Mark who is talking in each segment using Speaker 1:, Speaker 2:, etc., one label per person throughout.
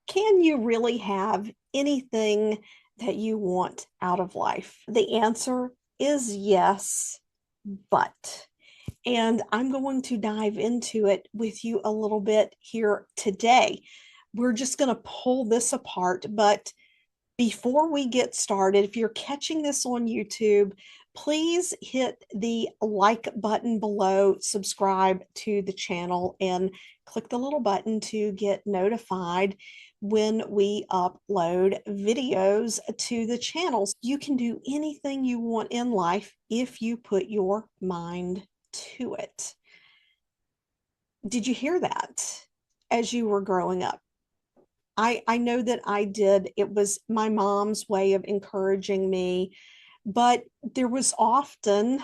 Speaker 1: Can you really have anything that you want out of life? The answer is yes, but. And I'm going to dive into it with you a little bit here today. We're just going to pull this apart, but before we get started, if you're catching this on YouTube, please hit the like button below, subscribe to the channel, and click the little button to get notified when we upload videos to the channels. You can do anything you want in life if you put your mind to it. Did you hear that as you were growing up? I know that I did. It was my mom's way of encouraging me, but there was often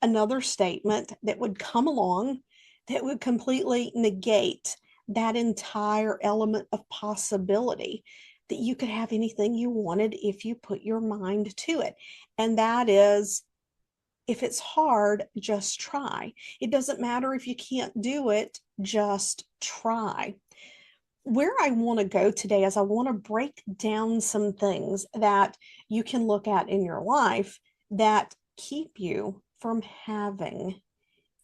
Speaker 1: another statement that would come along that would completely negate that entire element of possibility that you could have anything you wanted if you put your mind to it. And that is, if it's hard, just try. It doesn't matter if you can't do it, just try. Where I want to go today is I want to break down some things that you can look at in your life that keep you from having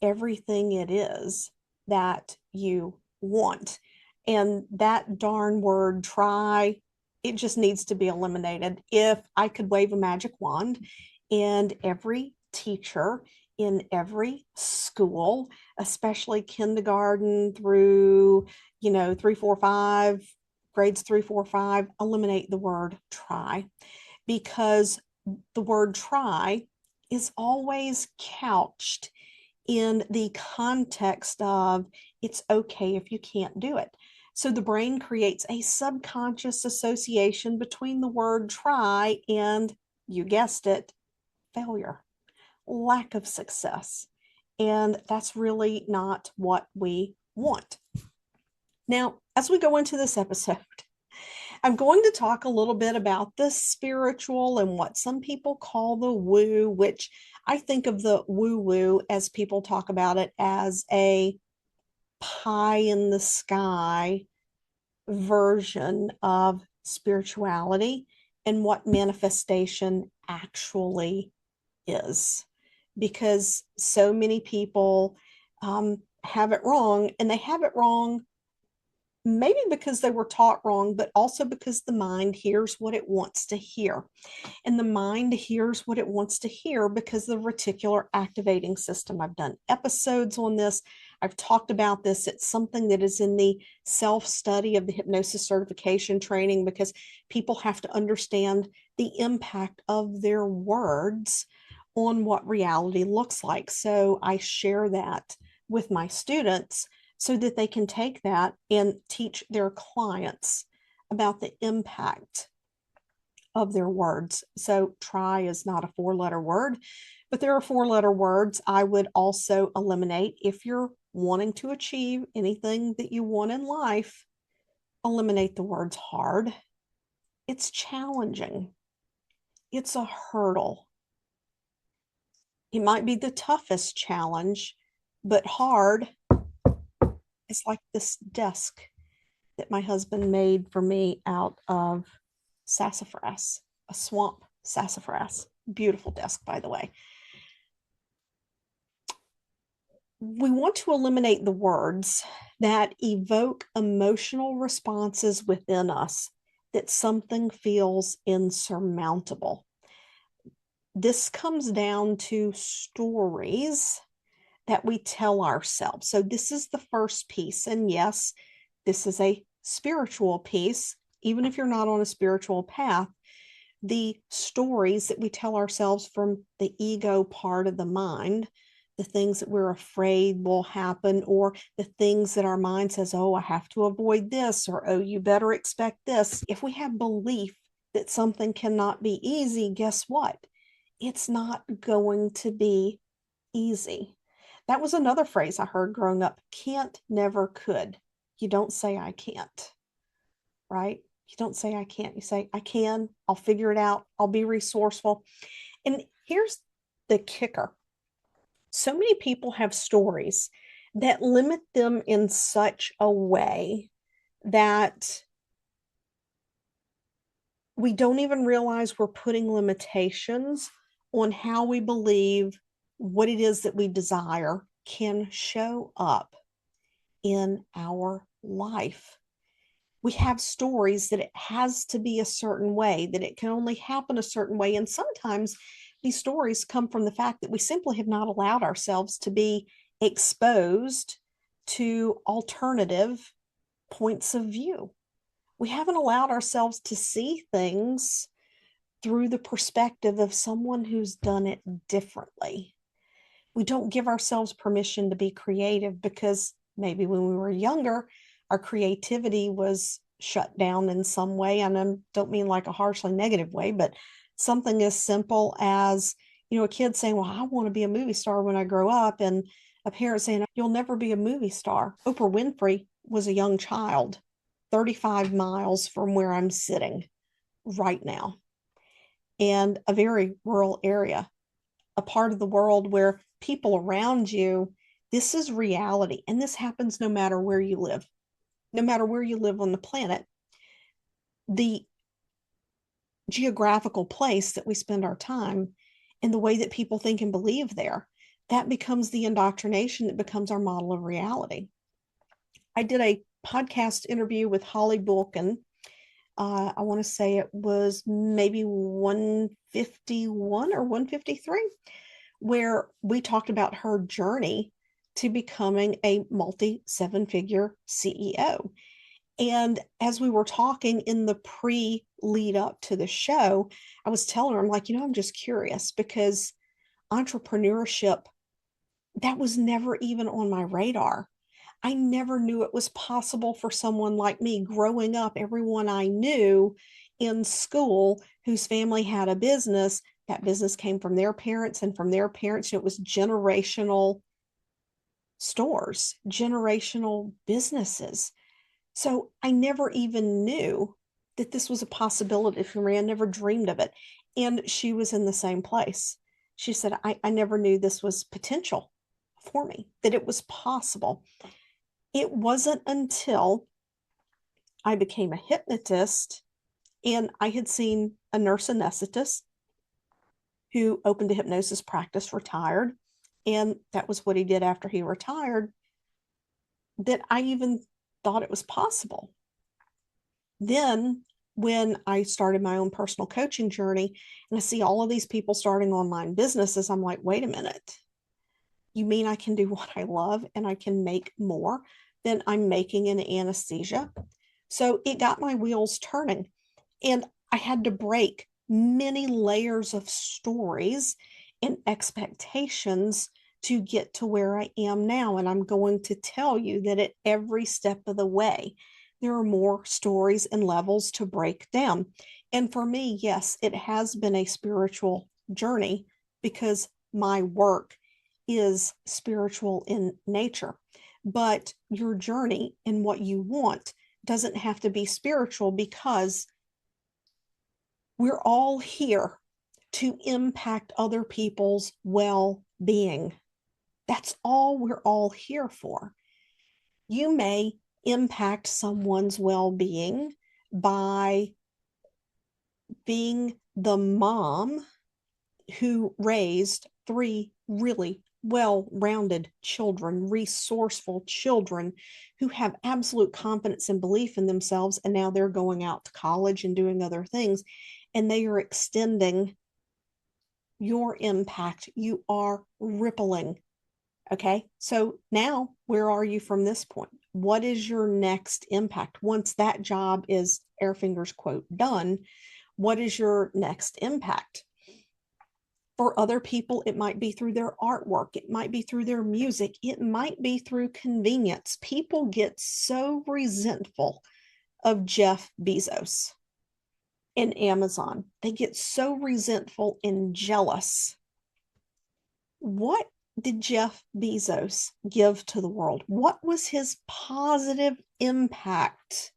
Speaker 1: everything it is that you want. And that darn word try, it just needs to be eliminated. If I could wave a magic wand and every teacher in every school, especially kindergarten through, 3, 4, 5, grades 3, 4, 5, eliminate the word try, because the word try is always couched in the context of it's okay if you can't do it. So the brain creates a subconscious association between the word try and, you guessed it, failure, lack of success. And that's really not what we want. Now, as we go into this episode, I'm going to talk a little bit about the spiritual and what some people call the woo, which I think of the woo woo as people talk about it as a pie in the sky version of spirituality and what manifestation actually is. Because so many people have it wrong, and they have it wrong maybe because they were taught wrong, but also because the mind hears what it wants to hear. And the mind hears what it wants to hear because the reticular activating system. I've done episodes on this. I've talked about this. It's something that is in the self-study of the hypnosis certification training, because people have to understand the impact of their words on what reality looks like. So I share that with my students so that they can take that and teach their clients about the impact of their words. So try is not a 4-letter word, but there are 4-letter words I would also eliminate. If you're wanting to achieve anything that you want in life, eliminate the words hard. It's challenging. It's a hurdle. It might be the toughest challenge, but hard is like this desk that my husband made for me out of sassafras, a swamp sassafras. Beautiful desk, by the way. We want to eliminate the words that evoke emotional responses within us that something feels insurmountable. This comes down to stories that we tell ourselves. So this is the first piece. And yes, this is a spiritual piece. Even if you're not on a spiritual path, the stories that we tell ourselves from the ego part of the mind, the things that we're afraid will happen, or the things that our mind says, oh, I have to avoid this, or oh, you better expect this. If we have belief that something cannot be easy, guess what? It's not going to be easy. That was another phrase I heard growing up: can't, never, could. You don't say I can't, right? You don't say I can't. You say I can, I'll figure it out, I'll be resourceful. And here's the kicker. So many people have stories that limit them in such a way that We don't even realize we're putting limitations on how we believe what it is that we desire can show up in our life. We have stories that it has to be a certain way, that it can only happen a certain way. And sometimes these stories come from the fact that we simply have not allowed ourselves to be exposed to alternative points of view. We haven't allowed ourselves to see things through the perspective of someone who's done it differently. We don't give ourselves permission to be creative because maybe when we were younger, our creativity was shut down in some way. And I don't mean like a harshly negative way, but something as simple as, a kid saying, well, I want to be a movie star when I grow up. And a parent saying, you'll never be a movie star. Oprah Winfrey was a young child, 35 miles from where I'm sitting right now, and a very rural area, a part of the world where people around you, this is reality. And this happens no matter where you live, no matter where you live on the planet. The geographical place that we spend our time and the way that people think and believe there, that becomes the indoctrination that becomes our model of reality. I did a podcast interview with Holly Bulkin. I want to say it was maybe 151 or 153, where we talked about her journey to becoming a multi seven figure CEO. And as we were talking in the pre lead up to the show, I was telling her, I'm like, I'm just curious because entrepreneurship, that was never even on my radar. I never knew it was possible for someone like me growing up. Everyone I knew in school whose family had a business, that business came from their parents and from their parents. It was generational stores, generational businesses. So I never even knew that this was a possibility for me. I never dreamed of it. And she was in the same place. She said, I never knew this was potential for me, that it was possible. It wasn't until I became a hypnotist and I had seen a nurse anesthetist who opened a hypnosis practice, retired, and that was what he did after he retired, that I even thought it was possible. Then, when I started my own personal coaching journey and I see all of these people starting online businesses, I'm like, wait a minute. You mean I can do what I love and I can make more than I'm making in anesthesia? So it got my wheels turning. And I had to break many layers of stories and expectations to get to where I am now. And I'm going to tell you that at every step of the way, there are more stories and levels to break down. And for me, yes, it has been a spiritual journey because my work is spiritual in nature. But your journey and what you want doesn't have to be spiritual because we're all here to impact other people's well being. That's all we're all here for. You may impact someone's well being by being the mom who raised three really well-rounded children, resourceful children who have absolute confidence and belief in themselves. And now they're going out to college and doing other things, and they are extending your impact. You are rippling. Okay. So now where are you from this point? What is your next impact? Once that job is, air fingers quote, done, what is your next impact? For other people, it might be through their artwork. It might be through their music. It might be through convenience. People get so resentful of Jeff Bezos and Amazon. They get so resentful and jealous. What did Jeff Bezos give to the world? What was his positive impact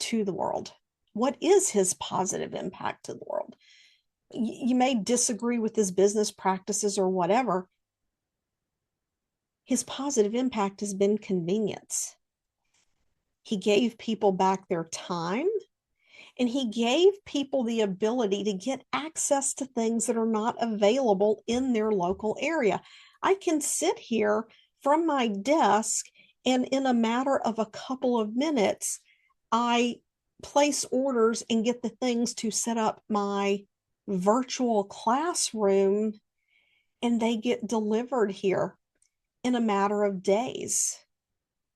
Speaker 1: to the world? What is his positive impact to the world? You may disagree with his business practices or whatever. His positive impact has been convenience. He gave people back their time And he gave people the ability to get access to things that are not available in their local area. I can sit here from my desk, and in a matter of a couple of minutes, I place orders and get the things to set up my virtual classroom, and they get delivered here in a matter of days.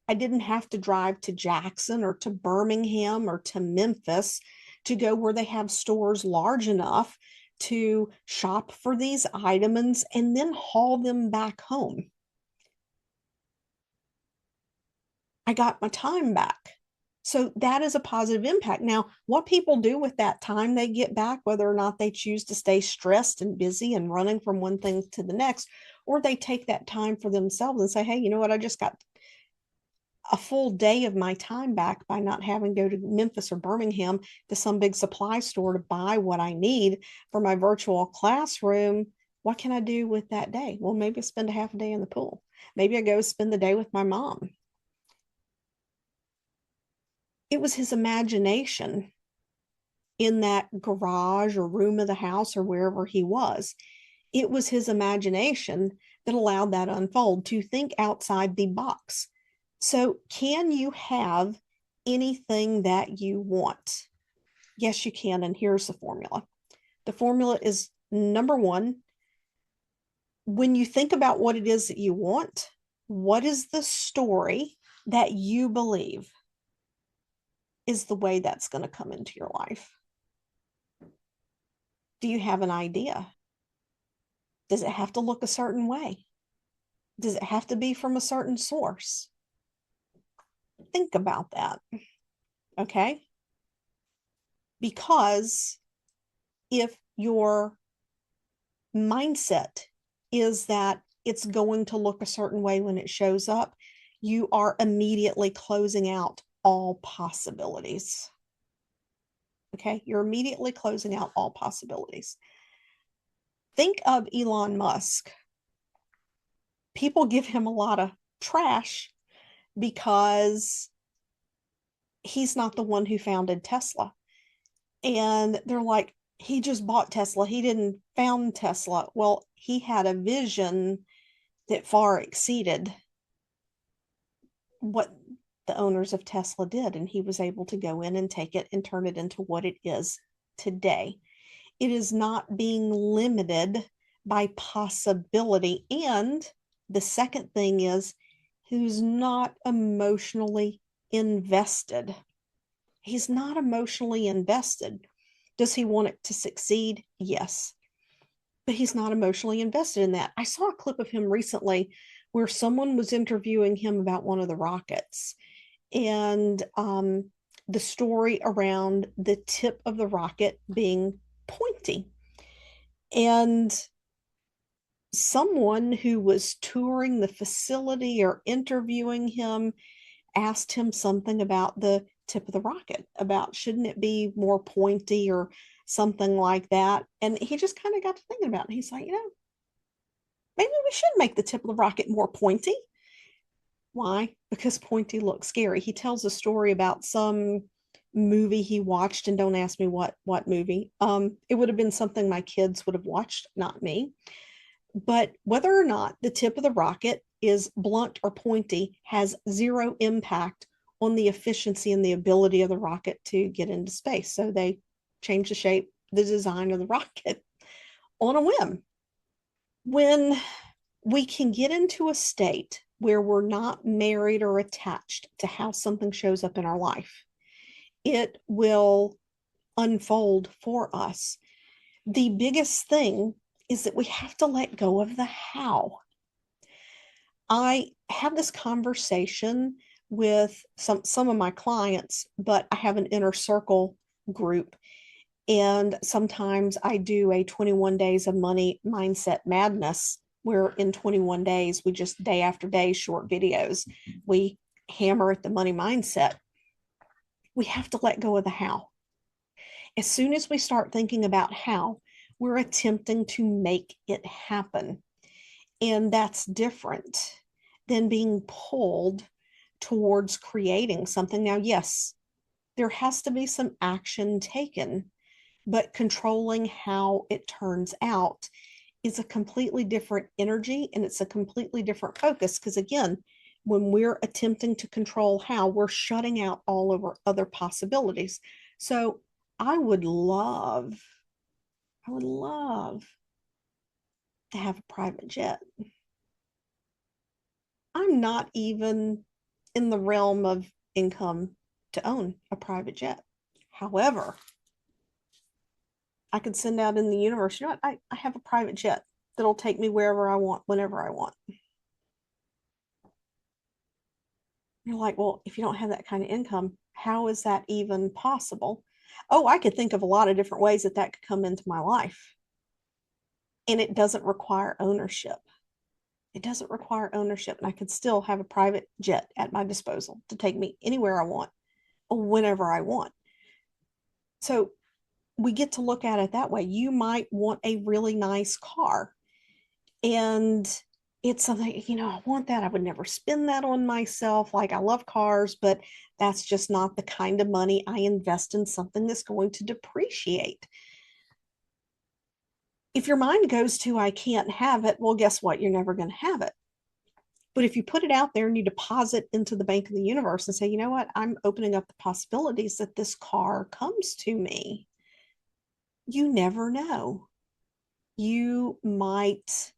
Speaker 1: I didn't have to drive to Jackson or to Birmingham or to Memphis to go where they have stores large enough to shop for these items and then haul them back home. I got my time back. So that is a positive impact. Now, what people do with that time they get back, whether or not they choose to stay stressed and busy and running from one thing to the next, or they take that time for themselves and say, hey, you know what? I just got a full day of my time back by not having to go to Memphis or Birmingham to some big supply store to buy what I need for my virtual classroom. What can I do with that day? Well, maybe I spend a half a day in the pool. Maybe I go spend the day with my mom. It was his imagination in that garage or room of the house or wherever he was. It was his imagination that allowed that to unfold, to think outside the box. So, can you have anything that you want? Yes, you can. And here's the formula. The formula is number one, when you think about what it is that you want, what is the story that you believe is the way that's going to come into your life? Do you have an idea? Does it have to look a certain way? Does it have to be from a certain source? Think about that. Okay. Because if your mindset is that it's going to look a certain way when it shows up, you are immediately closing out all possibilities. Okay. You're immediately closing out all possibilities. Think of Elon Musk. People give him a lot of trash because he's not the one who founded Tesla. And they're like, he just bought Tesla. He didn't found Tesla. Well, he had a vision that far exceeded what the owners of Tesla did. And he was able to go in and take it and turn it into what it is today. It is not being limited by possibility. And the second thing is, who's not emotionally invested. He's not emotionally invested. Does he want it to succeed? Yes. But he's not emotionally invested in that. I saw a clip of him recently where someone was interviewing him about one of the rockets, and the story around the tip of the rocket being pointy. And someone who was touring the facility or interviewing him asked him something about the tip of the rocket, about shouldn't it be more pointy or something like that. And he just kind of got to thinking about it. And he's like, maybe we should make the tip of the rocket more pointy. Why? Because pointy looks scary. He tells a story about some movie he watched, and don't ask me what movie. It would have been something my kids would have watched, not me. But whether or not the tip of the rocket is blunt or pointy has zero impact on the efficiency and the ability of the rocket to get into space. So they change the shape, the design of the rocket on a whim. When we can get into a state where we're not married or attached to how something shows up in our life, it will unfold for us. The biggest thing is that we have to let go of the how. I have this conversation with some of my clients, but I have an inner circle group. And sometimes I do a 21 days of money mindset madness, where in 21 days, we just day after day, short videos, we hammer at the money mindset. We have to let go of the how. As soon as we start thinking about how, we're attempting to make it happen. And that's different than being pulled towards creating something. Now, yes, There has to be some action taken, but controlling how it turns out is a completely different energy and it's a completely different focus. Because again, when we're attempting to control how, we're shutting out all of our other possibilities. So I would love, I would love to have a private jet. I'm not even in the realm of income to own a private jet. However, I could send out in the universe, you know what? I have a private jet that'll take me wherever I want, whenever I want. You're like, well, if you don't have that kind of income, how is that even possible? Oh, I could think of a lot of different ways that that could come into my life. And it doesn't require ownership. It doesn't require ownership. And I could still have a private jet at my disposal to take me anywhere I want, whenever I want. So we get to look at it that way. You might want a really nice car, and it's something, I want that. I would never spend that on myself. Like, I love cars, but that's just not the kind of money I invest in something that's going to depreciate. If your mind goes to, I can't have it, well, guess what? You're never going to have it. But if you put it out there and you deposit into the bank of the universe and say, you know what? I'm opening up the possibilities that this car comes to me. You never know. You might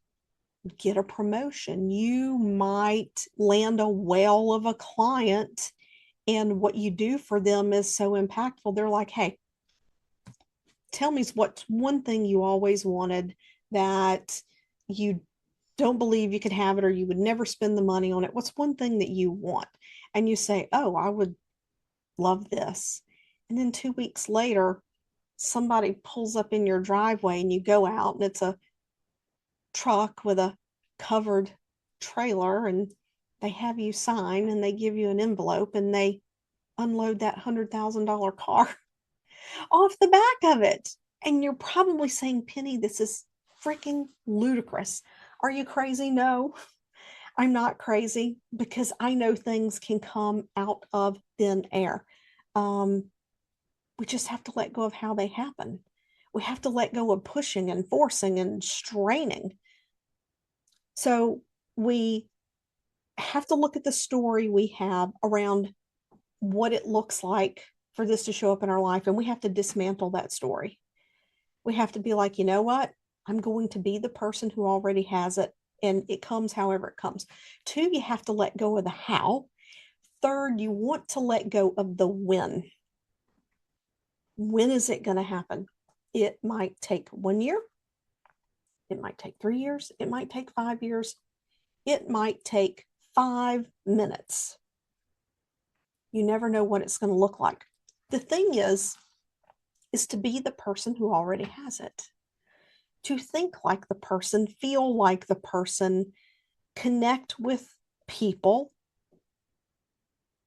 Speaker 1: get a promotion. You might land a whale of a client, and what you do for them is so impactful. They're like, hey, tell me what's one thing you always wanted that you don't believe you could have it, or you would never spend the money on it. What's one thing that you want? And you say, oh, I would love this. And then 2 weeks later, somebody pulls up in your driveway and you go out and it's a truck with a covered trailer, and they have you sign and they give you an envelope and they unload that $100,000 car off the back of it. And you're probably saying, Penny, this is freaking ludicrous. Are you crazy? No, I'm not crazy, because I know things can come out of thin air. Um, we just have to let go of how they happen. We have to let go of pushing and forcing and straining. So we have to look at the story we have around what it looks like for this to show up in our life. And we have to dismantle that story. We have to be like, you know what? I'm going to be the person who already has it, and it comes however it comes. Two, you have to let go of the how. Third, you want to let go of the when. When is it going to happen? It might take 1 year. It might take 3 years. It might take 5 years. It might take 5 minutes. You never know what it's going to look like. The thing is to be the person who already has it, to think like the person, feel like the person, connect with people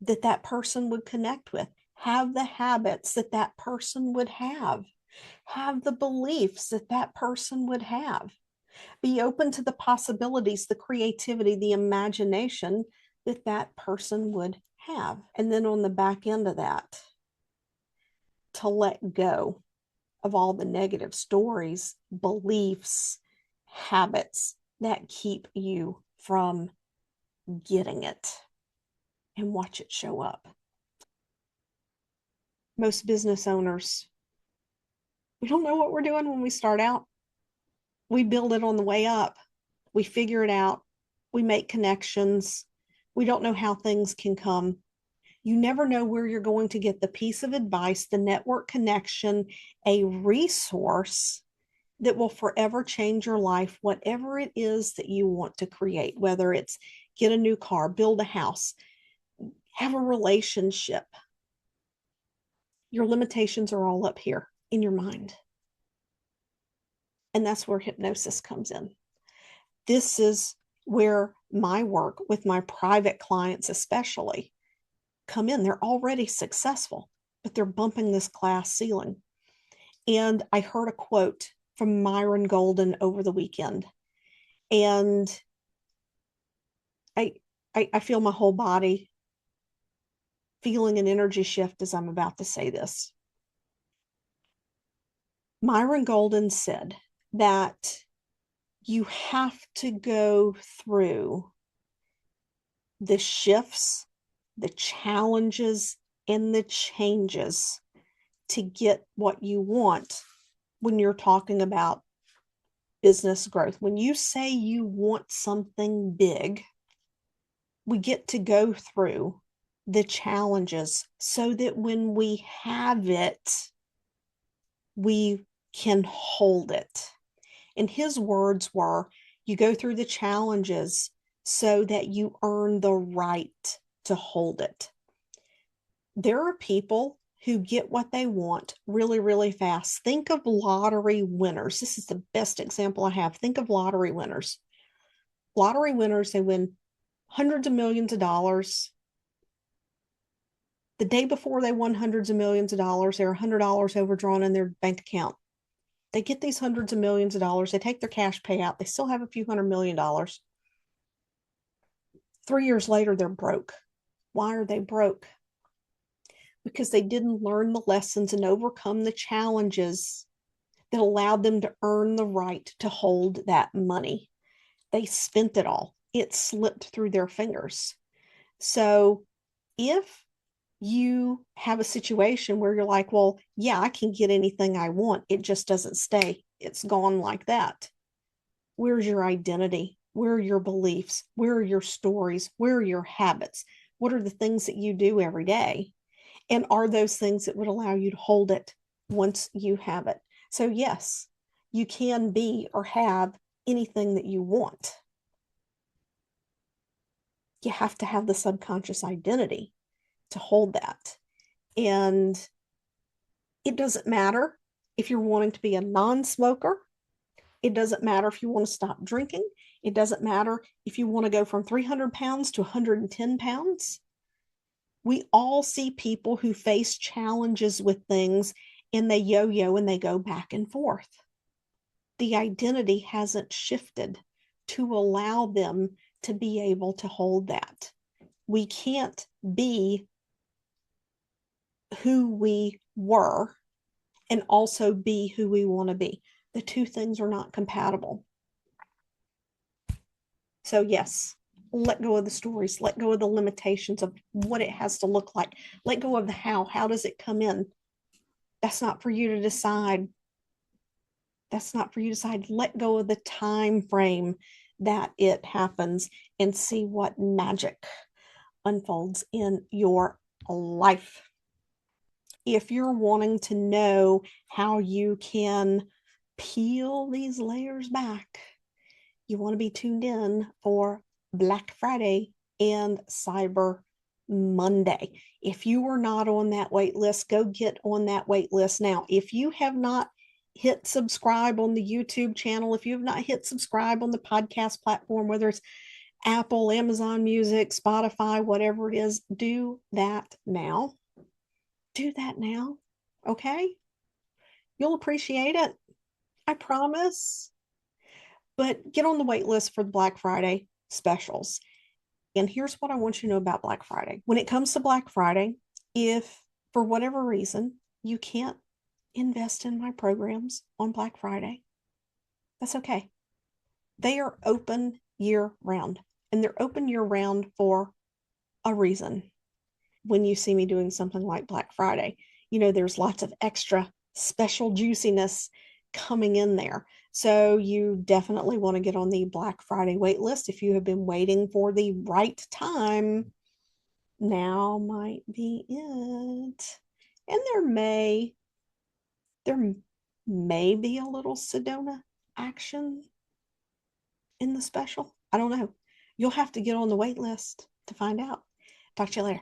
Speaker 1: that that person would connect with, have the habits that that person would have the beliefs that that person would have, be open to the possibilities, the creativity, the imagination that that person would have. And then on the back end of that, to let go of all the negative stories, beliefs, habits that keep you from getting it, and watch it show up. Most business owners, we don't know what we're doing when we start out. We build it on the way up. We figure it out. We make connections. We don't know how things can come. You never know where you're going to get the piece of advice, the network connection, a resource that will forever change your life, whatever it is that you want to create, whether it's get a new car, build a house, have a relationship. Your limitations are all up here in your mind. And that's where hypnosis comes in. This is where my work with my private clients, especially, come in. They're already successful, but they're bumping this glass ceiling. And I heard a quote from Myron Golden over the weekend, and I feel my whole body feeling an energy shift as I'm about to say this. Myron Golden said that you have to go through the shifts, the challenges, and the changes to get what you want when you're talking about business growth. When you say you want something big, we get to go through the challenges so that when we have it, we can hold it. And his words were, you go through the challenges so that you earn the right to hold it. There are people who get what they want really, really fast. Think of lottery winners. This is the best example I have. Think of lottery winners. Lottery winners, they win hundreds of millions of dollars. The day before they won hundreds of millions of dollars, they're $100 overdrawn in their bank account. They get these hundreds of millions of dollars. They take their cash payout. They still have a few $100 million. 3 years later, they're broke. Why are they broke? Because they didn't learn the lessons and overcome the challenges that allowed them to earn the right to hold that money. They spent it all. It slipped through their fingers. So if you have a situation where you're like, well, yeah, I can get anything I want, it just doesn't stay, it's gone like that. Where's your identity? Where are your beliefs? Where are your stories? Where are your habits? What are the things that you do every day? And are those things that would allow you to hold it once you have it? So, yes, you can be or have anything that you want. You have to have the subconscious identity to hold that. And it doesn't matter if you're wanting to be a non smoker. It doesn't matter if you want to stop drinking. It doesn't matter if you want to go from 300 pounds to 110 pounds. We all see people who face challenges with things and they yo yo and they go back and forth. The identity hasn't shifted to allow them to be able to hold that. We can't be who we were and also be who we want to be. The two things are not compatible. So, yes, let go of the stories, let go of the limitations of what it has to look like, let go of the how. How does it come in? That's not for you to decide. That's not for you to decide. Let go of the time frame that it happens and see what magic unfolds in your life. If you're wanting to know how you can peel these layers back, you want to be tuned in for Black Friday and Cyber Monday. If you are not on that wait list, go get on that wait list now. If you have not hit subscribe on the YouTube channel, if you have not hit subscribe on the podcast platform, whether it's Apple, Amazon Music, Spotify, whatever it is, do that now. Do that now. Okay? You'll appreciate it. I promise. But get on the wait list for the Black Friday specials. And here's what I want you to know about Black Friday. When it comes to Black Friday, if for whatever reason you can't invest in my programs on Black Friday, that's okay. They are open year round, and they're open year round for a reason. When you see me doing something like Black Friday, there's lots of extra special juiciness coming in there. So you definitely want to get on the Black Friday wait list. If you have been waiting for the right time, now might be it. And there may be a little Sedona action in the special. I don't know. You'll have to get on the wait list to find out. Talk to you later.